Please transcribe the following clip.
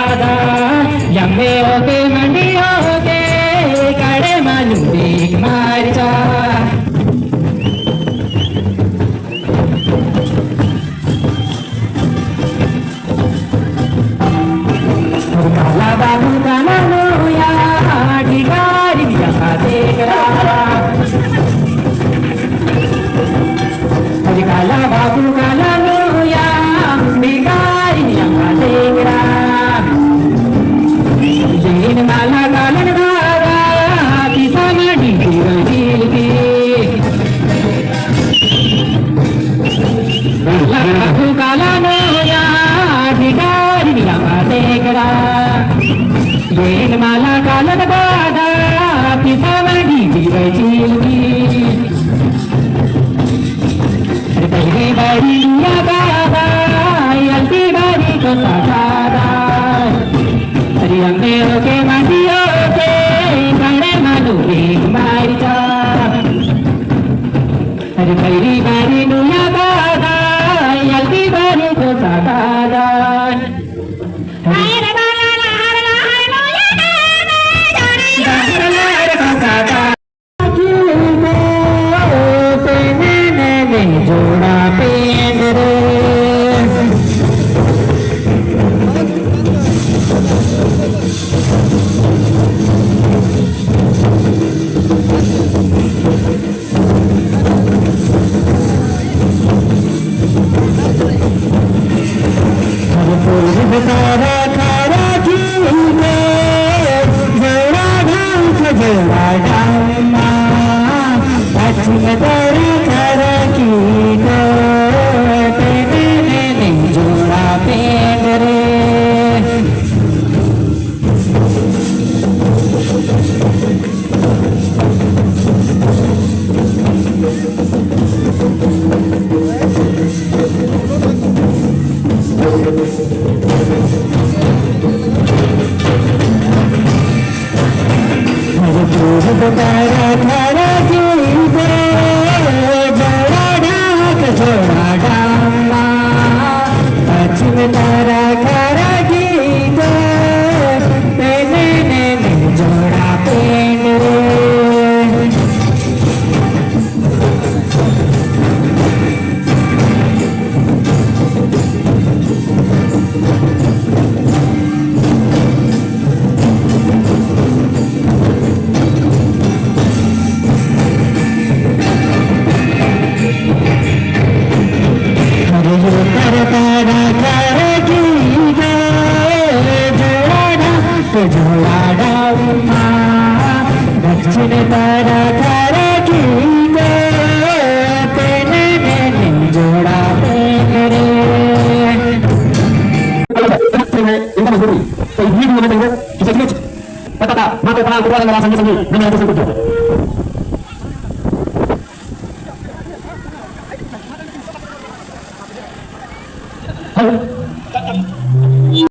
दादा लंबे होके मंडी होके कड़े मालूम देख मारचा काला बाबू काला लोया ठिकारी यहाँ देखरा काला बाबू काला लोया ठिकारी यहाँ देखरा जैन माला कालन बाबा किसा मडी रहील की काला बाबू काला लोया ठिकारी यहाँ देखरा जैन माला कालन बाबा किसा मडी रहील की पहली बारी दुनिया बाबा यल्ती बारी को सादा अरे हमने होके मंडी होके कड़े मालू एक मारी जा अरे पहली बारी दुनिया बाबा यल्ती बारी को सादा जोड़ा पेंड रे तारा खारा की जोड़ा ढांक जोड़ा ढांमा पश्चिम तारा खारा की जोड़ा पेंड रे तारा खारा की जोड़ा ढाक जोड़ा डामा पश्चिम तारा खारा की जोड़ा पेंड रे जोड़ा डाउमा दक्षिण तारा खारा की जोड़ा पेंड रे Halo.